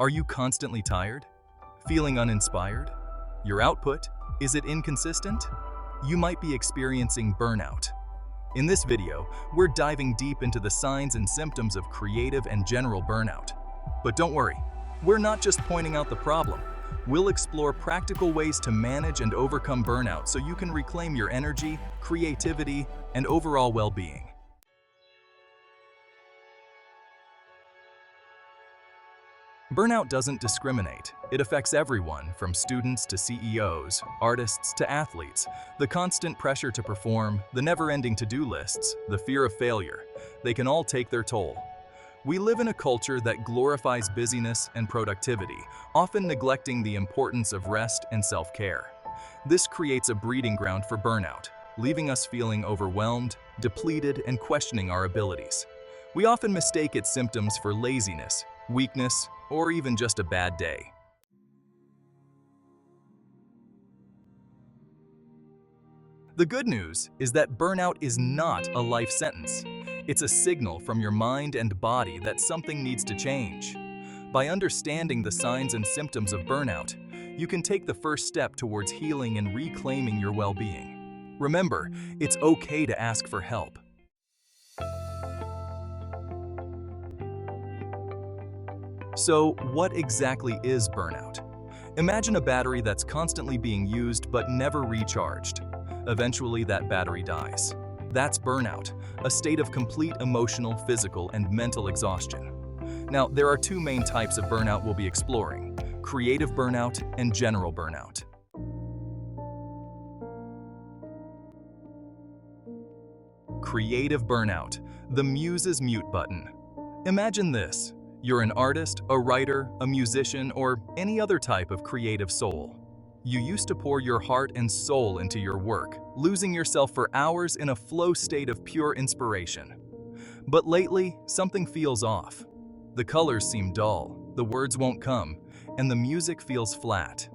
Are you constantly tired? Feeling uninspired? Your output, is it inconsistent? You might be experiencing burnout. In this video, we're diving deep into the signs and symptoms of creative and general burnout. But don't worry, we're not just pointing out the problem. We'll explore practical ways to manage and overcome burnout so you can reclaim your energy, creativity, and overall well-being. Burnout doesn't discriminate. It affects everyone, from students to CEOs, artists to athletes. The constant pressure to perform, the never-ending to-do lists, the fear of failure, they can all take their toll. We live in a culture that glorifies busyness and productivity, often neglecting the importance of rest and self-care. This creates a breeding ground for burnout, leaving us feeling overwhelmed, depleted, and questioning our abilities. We often mistake its symptoms for laziness, weakness, or even just a bad day. The good news is that burnout is not a life sentence. It's a signal from your mind and body that something needs to change. By understanding the signs and symptoms of burnout, you can take the first step towards healing and reclaiming your well-being. Remember, it's okay to ask for help. So, what exactly is burnout? Imagine a battery that's constantly being used but never recharged. Eventually, that battery dies. That's burnout, a state of complete emotional, physical, and mental exhaustion. Now, there are two main types of burnout we'll be exploring: creative burnout and general burnout. Creative burnout, the Muse's mute button. Imagine this. You're an artist, a writer, a musician, or any other type of creative soul. You used to pour your heart and soul into your work, losing yourself for hours in a flow state of pure inspiration. But lately, something feels off. The colors seem dull, the words won't come, and the music feels flat.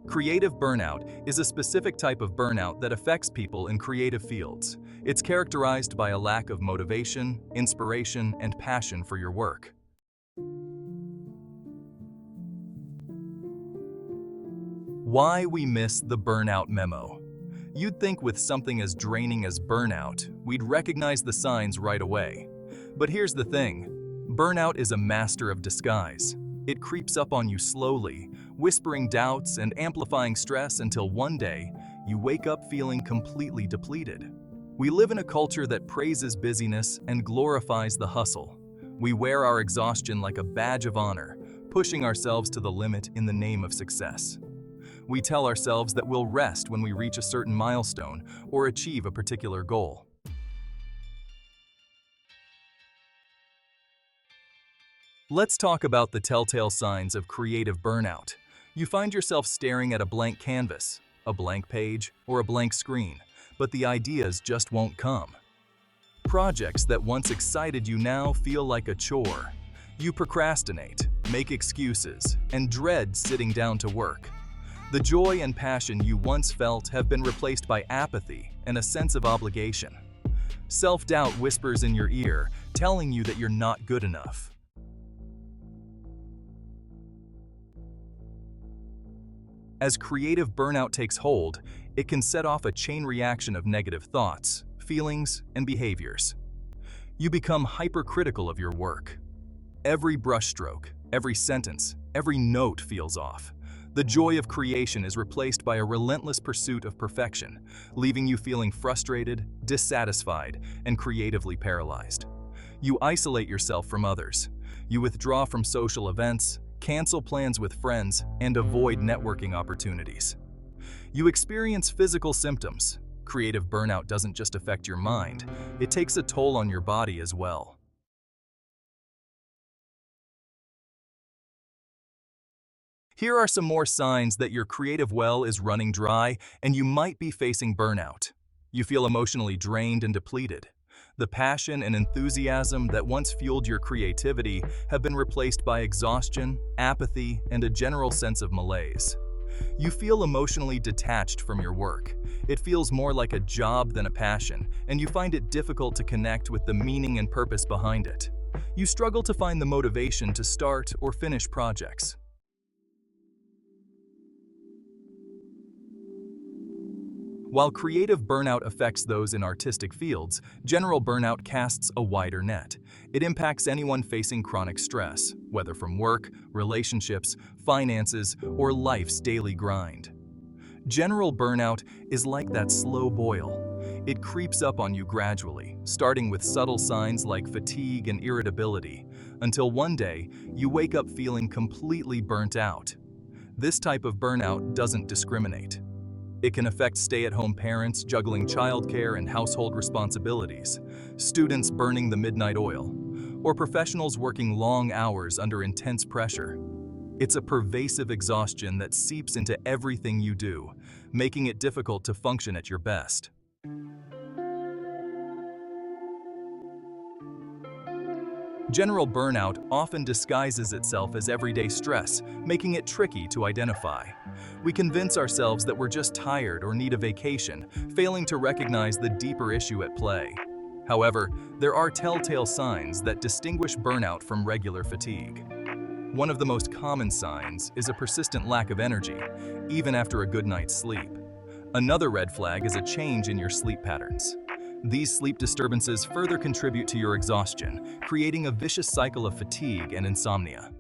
Creative burnout is a specific type of burnout that affects people in creative fields. It's characterized by a lack of motivation, inspiration, and passion for your work. Why we miss the burnout memo. You'd think with something as draining as burnout, we'd recognize the signs right away. But here's the thing, burnout is a master of disguise. It creeps up on you slowly, whispering doubts and amplifying stress until one day, you wake up feeling completely depleted. We live in a culture that praises busyness and glorifies the hustle. We wear our exhaustion like a badge of honor, pushing ourselves to the limit in the name of success. We tell ourselves that we'll rest when we reach a certain milestone or achieve a particular goal. Let's talk about the telltale signs of creative burnout. You find yourself staring at a blank canvas, a blank page, or a blank screen, but the ideas just won't come. Projects that once excited you now feel like a chore. You procrastinate, make excuses, and dread sitting down to work. The joy and passion you once felt have been replaced by apathy and a sense of obligation. Self-doubt whispers in your ear, telling you that you're not good enough. As creative burnout takes hold, it can set off a chain reaction of negative thoughts, feelings, and behaviors. You become hypercritical of your work. Every brushstroke, every sentence, every note feels off. The joy of creation is replaced by a relentless pursuit of perfection, leaving you feeling frustrated, dissatisfied, and creatively paralyzed. You isolate yourself from others. You withdraw from social events, cancel plans with friends, and avoid networking opportunities. You experience physical symptoms. Creative burnout doesn't just affect your mind, it takes a toll on your body as well. Here are some more signs that your creative well is running dry and you might be facing burnout. You feel emotionally drained and depleted. The passion and enthusiasm that once fueled your creativity have been replaced by exhaustion, apathy, and a general sense of malaise. You feel emotionally detached from your work. It feels more like a job than a passion, and you find it difficult to connect with the meaning and purpose behind it. You struggle to find the motivation to start or finish projects. While creative burnout affects those in artistic fields, general burnout casts a wider net. It impacts anyone facing chronic stress, whether from work, relationships, finances, or life's daily grind. General burnout is like that slow boil. It creeps up on you gradually, starting with subtle signs like fatigue and irritability, until one day you wake up feeling completely burnt out. This type of burnout doesn't discriminate. It can affect stay-at-home parents juggling childcare and household responsibilities, students burning the midnight oil, or professionals working long hours under intense pressure. It's a pervasive exhaustion that seeps into everything you do, making it difficult to function at your best. General burnout often disguises itself as everyday stress, making it tricky to identify. We convince ourselves that we're just tired or need a vacation, failing to recognize the deeper issue at play. However, there are telltale signs that distinguish burnout from regular fatigue. One of the most common signs is a persistent lack of energy, even after a good night's sleep. Another red flag is a change in your sleep patterns. These sleep disturbances further contribute to your exhaustion, creating a vicious cycle of fatigue and insomnia.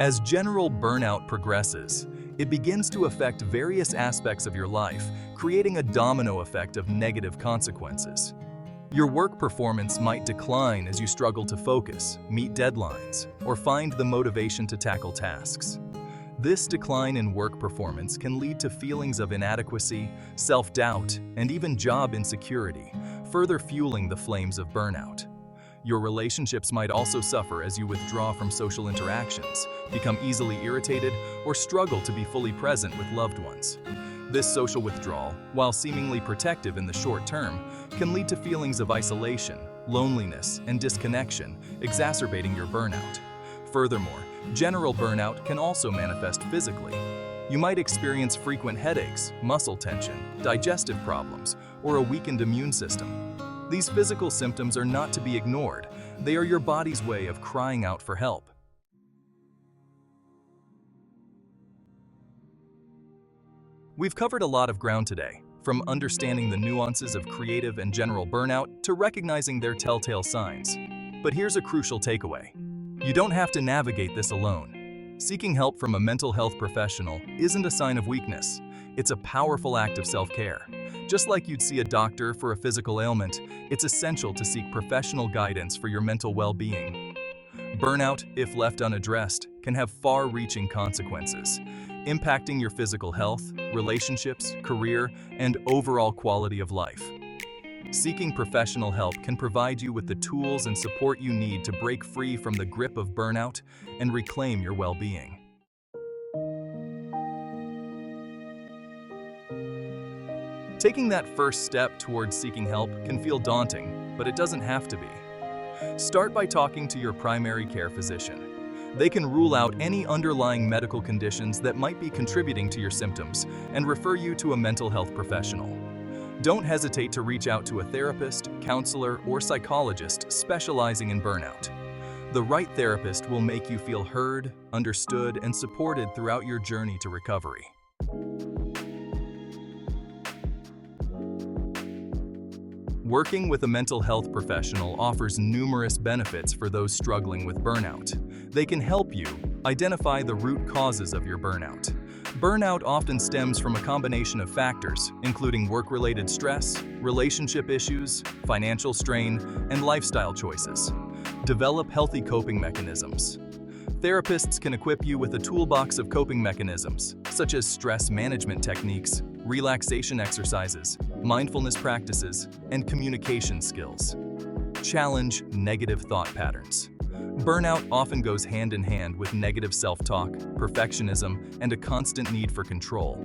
As general burnout progresses, it begins to affect various aspects of your life, creating a domino effect of negative consequences. Your work performance might decline as you struggle to focus, meet deadlines, or find the motivation to tackle tasks. This decline in work performance can lead to feelings of inadequacy, self-doubt, and even job insecurity, further fueling the flames of burnout. Your relationships might also suffer as you withdraw from social interactions, become easily irritated, or struggle to be fully present with loved ones. This social withdrawal, while seemingly protective in the short term, can lead to feelings of isolation, loneliness, and disconnection, exacerbating your burnout. Furthermore, general burnout can also manifest physically. You might experience frequent headaches, muscle tension, digestive problems, or a weakened immune system. These physical symptoms are not to be ignored. They are your body's way of crying out for help. We've covered a lot of ground today, from understanding the nuances of creative and general burnout to recognizing their telltale signs. But here's a crucial takeaway. You don't have to navigate this alone. Seeking help from a mental health professional isn't a sign of weakness. It's a powerful act of self-care. Just like you'd see a doctor for a physical ailment, it's essential to seek professional guidance for your mental well-being. Burnout, if left unaddressed, can have far-reaching consequences, impacting your physical health, relationships, career, and overall quality of life. Seeking professional help can provide you with the tools and support you need to break free from the grip of burnout and reclaim your well-being. Taking that first step towards seeking help can feel daunting, but it doesn't have to be. Start by talking to your primary care physician. They can rule out any underlying medical conditions that might be contributing to your symptoms and refer you to a mental health professional. Don't hesitate to reach out to a therapist, counselor, or psychologist specializing in burnout. The right therapist will make you feel heard, understood, and supported throughout your journey to recovery. Working with a mental health professional offers numerous benefits for those struggling with burnout. They can help you identify the root causes of your burnout. Burnout often stems from a combination of factors, including work-related stress, relationship issues, financial strain, and lifestyle choices. Develop healthy coping mechanisms. Therapists can equip you with a toolbox of coping mechanisms, such as stress management techniques, relaxation exercises, mindfulness practices, and communication skills. Challenge negative thought patterns. Burnout often goes hand in hand with negative self-talk, perfectionism, and a constant need for control.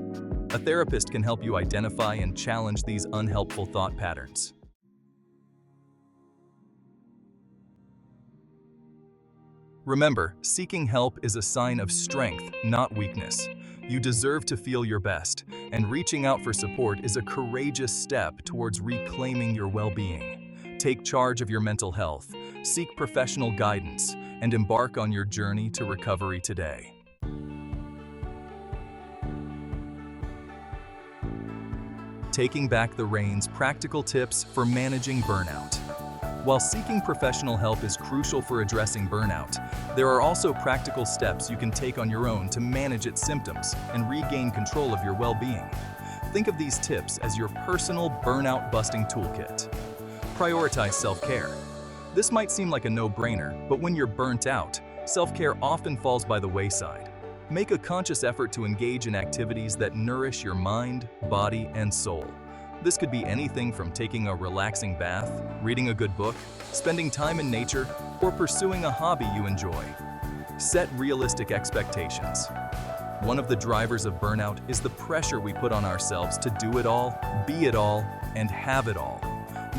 A therapist can help you identify and challenge these unhelpful thought patterns. Remember, seeking help is a sign of strength, not weakness. You deserve to feel your best, and reaching out for support is a courageous step towards reclaiming your well-being. Take charge of your mental health, seek professional guidance, and embark on your journey to recovery today. Taking back the reins, practical tips for managing burnout. While seeking professional help is crucial for addressing burnout, there are also practical steps you can take on your own to manage its symptoms and regain control of your well-being. Think of these tips as your personal burnout-busting toolkit. Prioritize self-care. This might seem like a no-brainer, but when you're burnt out, self-care often falls by the wayside. Make a conscious effort to engage in activities that nourish your mind, body, and soul. This could be anything from taking a relaxing bath, reading a good book, spending time in nature, or pursuing a hobby you enjoy. Set realistic expectations. One of the drivers of burnout is the pressure we put on ourselves to do it all, be it all, and have it all.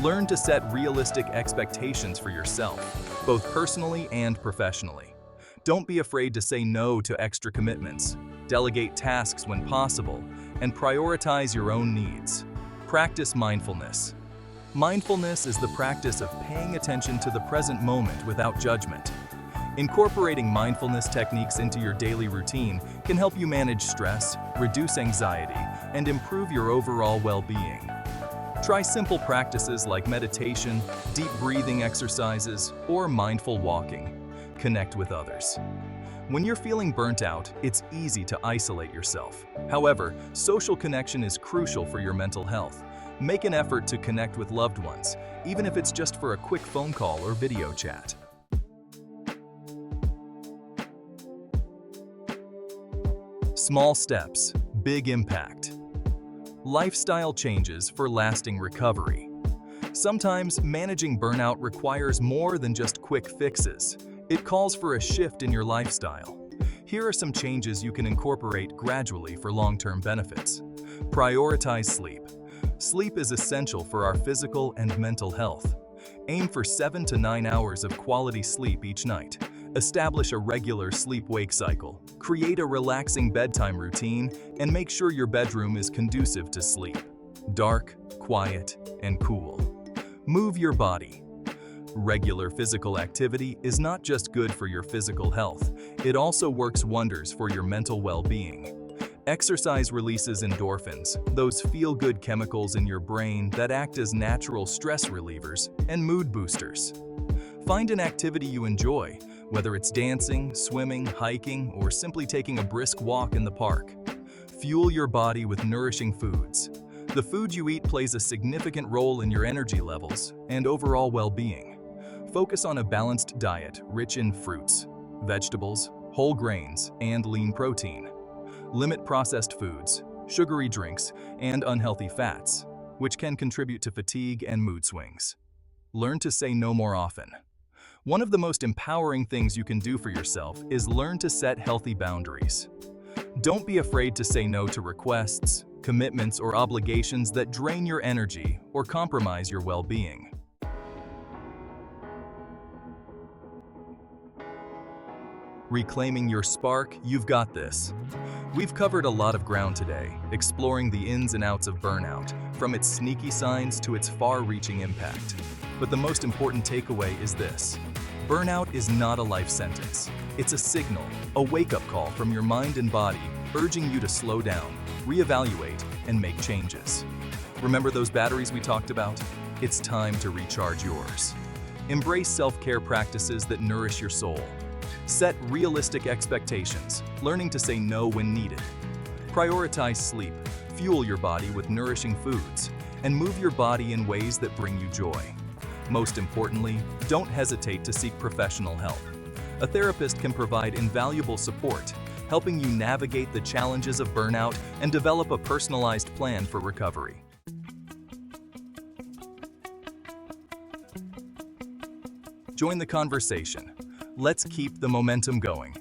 Learn to set realistic expectations for yourself, both personally and professionally. Don't be afraid to say no to extra commitments, delegate tasks when possible, and prioritize your own needs. Practice mindfulness. Mindfulness is the practice of paying attention to the present moment without judgment. Incorporating mindfulness techniques into your daily routine can help you manage stress, reduce anxiety, and improve your overall well-being. Try simple practices like meditation, deep breathing exercises, or mindful walking. Connect with others. When you're feeling burnt out, it's easy to isolate yourself. However, social connection is crucial for your mental health. Make an effort to connect with loved ones, even if it's just for a quick phone call or video chat. Small steps, big impact. Lifestyle changes for lasting recovery. Sometimes managing burnout requires more than just quick fixes. It calls for a shift in your lifestyle. Here are some changes you can incorporate gradually for long-term benefits. Prioritize sleep. Sleep is essential for our physical and mental health. Aim for 7 to 9 hours of quality sleep each night. Establish a regular sleep-wake cycle. Create a relaxing bedtime routine, and make sure your bedroom is conducive to sleep. Dark, quiet, and cool. Move your body. Regular physical activity is not just good for your physical health, it also works wonders for your mental well-being. Exercise releases endorphins, those feel-good chemicals in your brain that act as natural stress relievers and mood boosters. Find an activity you enjoy, whether it's dancing, swimming, hiking, or simply taking a brisk walk in the park. Fuel your body with nourishing foods. The food you eat plays a significant role in your energy levels and overall well-being. Focus on a balanced diet rich in fruits, vegetables, whole grains, and lean protein. Limit processed foods, sugary drinks, and unhealthy fats, which can contribute to fatigue and mood swings. Learn to say no more often. One of the most empowering things you can do for yourself is learn to set healthy boundaries. Don't be afraid to say no to requests, commitments, or obligations that drain your energy or compromise your well-being. Reclaiming your spark, you've got this. We've covered a lot of ground today, exploring the ins and outs of burnout, from its sneaky signs to its far-reaching impact. But the most important takeaway is this. Burnout is not a life sentence. It's a signal, a wake-up call from your mind and body, urging you to slow down, reevaluate, and make changes. Remember those batteries we talked about? It's time to recharge yours. Embrace self-care practices that nourish your soul. Set realistic expectations, learning to say no when needed. Prioritize sleep, fuel your body with nourishing foods, and move your body in ways that bring you joy. Most importantly, don't hesitate to seek professional help. A therapist can provide invaluable support, helping you navigate the challenges of burnout and develop a personalized plan for recovery. Join the conversation. Let's keep the momentum going.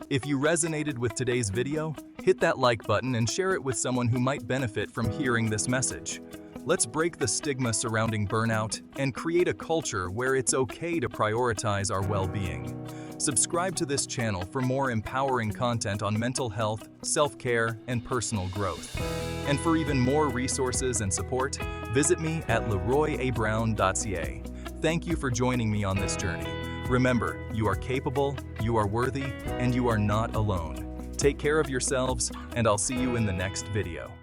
If you resonated with today's video, hit that like button and share it with someone who might benefit from hearing this message. Let's break the stigma surrounding burnout and create a culture where it's okay to prioritize our well-being. Subscribe to this channel for more empowering content on mental health, self-care, and personal growth. And for even more resources and support, visit me at leroyabrown.ca. Thank you for joining me on this journey. Remember, you are capable, you are worthy, and you are not alone. Take care of yourselves, and I'll see you in the next video.